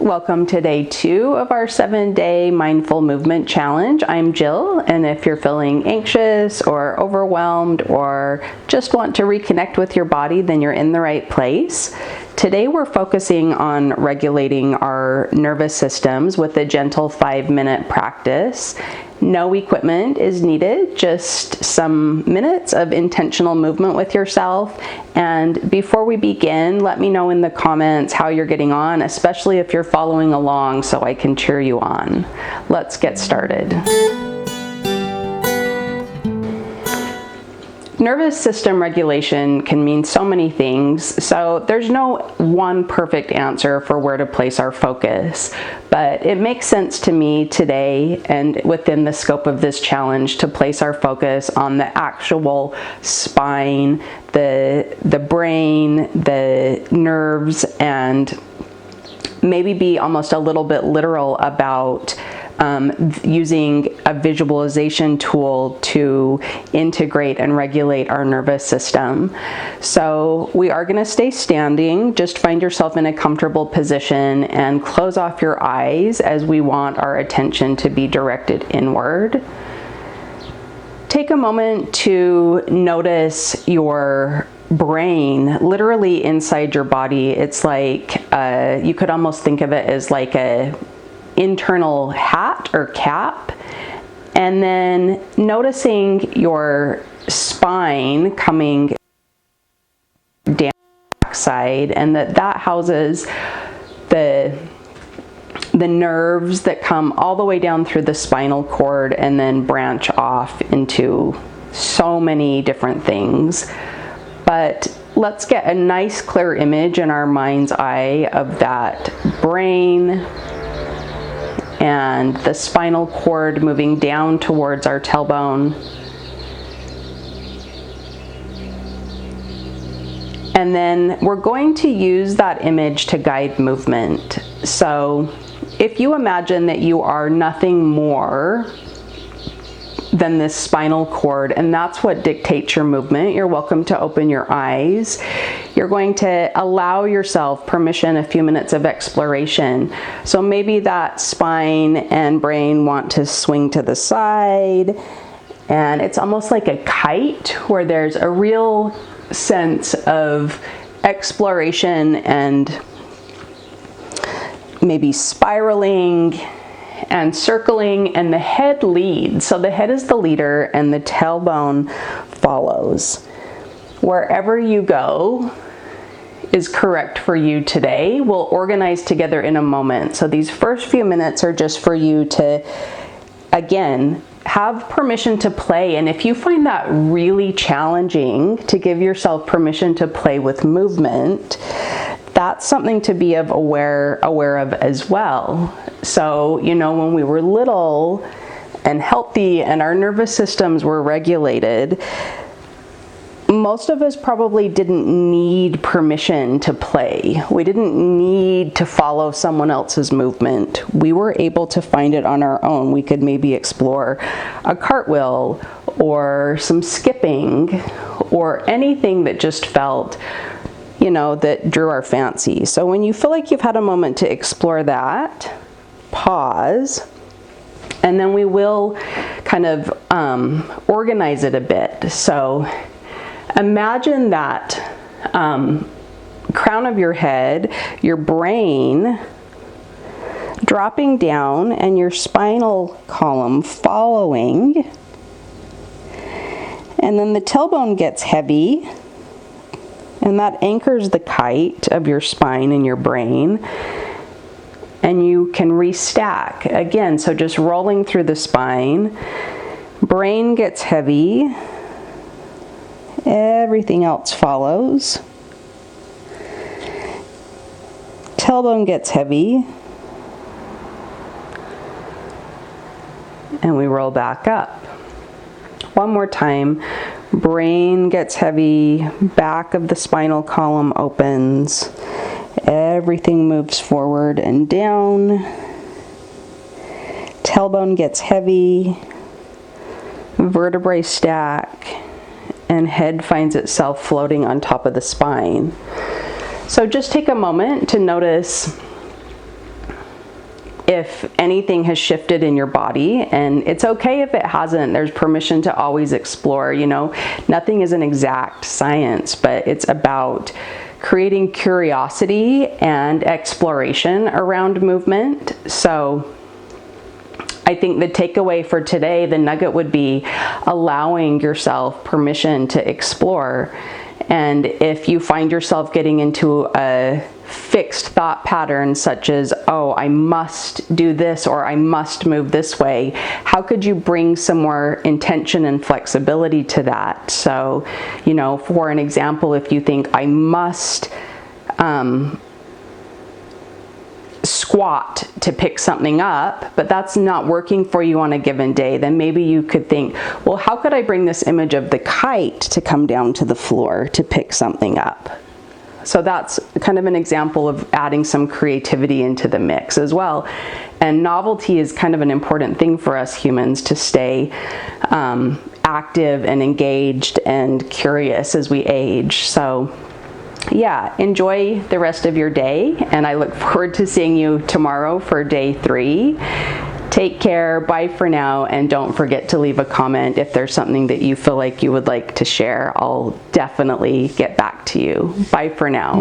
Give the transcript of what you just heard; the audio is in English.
Welcome to day 2 of our 7-day mindful movement challenge. I'm Jill, and if you're feeling anxious or overwhelmed or just want to reconnect with your body, then you're in the right place. Today we're focusing on regulating our nervous systems with a gentle 5-minute practice. No equipment is needed, just some minutes of intentional movement with yourself. And before we begin, let me know in the comments how you're getting on, especially if you're following along so I can cheer you on. Let's get started. Nervous system regulation can mean so many things, so there's no one perfect answer for where to place our focus, but it makes sense to me today and within the scope of this challenge to place our focus on the actual spine, the brain, the nerves, and maybe be almost a little bit literal about using a visualization tool to integrate and regulate our nervous system. So we are going to stay standing. Just find yourself in a comfortable position and close off your eyes as we want our attention to be directed inward. Take a moment to notice your brain literally inside your body. It's like you could almost think of it as like a internal hat or cap, and then noticing your spine coming down the backside, and that houses the nerves that come all the way down through the spinal cord and then branch off into so many different things. But let's get a nice clear image in our mind's eye of that brain and the spinal cord moving down towards our tailbone. And then we're going to use that image to guide movement. So if you imagine that you are nothing more than this spinal cord, and that's what dictates your movement, you're welcome to open your eyes. You're going to allow yourself permission, a few minutes of exploration. So maybe that spine and brain want to swing to the side, and it's almost like a kite where there's a real sense of exploration and maybe spiraling and circling, and the head leads. So the head is the leader and the tailbone follows. Wherever you go is correct for you today. We'll organize together in a moment. So these first few minutes are just for you to, again, have permission to play. And if you find that really challenging to give yourself permission to play with movement, that's something to be aware of as well. So, when we were little and healthy and our nervous systems were regulated, most of us probably didn't need permission to play. We didn't need to follow someone else's movement. We were able to find it on our own. We could maybe explore a cartwheel or some skipping or anything that just felt that drew our fancy. So when you feel like you've had a moment to explore that, pause, and then we will kind of organize it a bit. So imagine that crown of your head, your brain dropping down, and your spinal column following. And then the tailbone gets heavy, and that anchors the kite of your spine and your brain. And you can restack again. So just rolling through the spine, brain gets heavy, everything else follows. Tailbone gets heavy, and we roll back up. One more time. Brain gets heavy, back of the spinal column opens, everything moves forward and down, tailbone gets heavy, vertebrae stack, and head finds itself floating on top of the spine. So just take a moment to notice if anything has shifted in your body, and it's okay if it hasn't. There's permission to always explore. Nothing is an exact science, but it's about creating curiosity and exploration around movement. So I think the takeaway for today, the nugget would be allowing yourself permission to explore. And if you find yourself getting into a fixed thought pattern, such as, oh, I must do this or I must move this way, how could you bring some more intention and flexibility to that? So, for an example, if you think I must squat to pick something up, but that's not working for you on a given day, then maybe you could think, well, how could I bring this image of the kite to come down to the floor to pick something up? So that's kind of an example of adding some creativity into the mix as well. And novelty is kind of an important thing for us humans to stay active and engaged and curious as we age. So yeah, enjoy the rest of your day, and I look forward to seeing you tomorrow for day 3. Take care, bye for now, and don't forget to leave a comment if there's something that you feel like you would like to share. I'll definitely get back to you. Bye for now.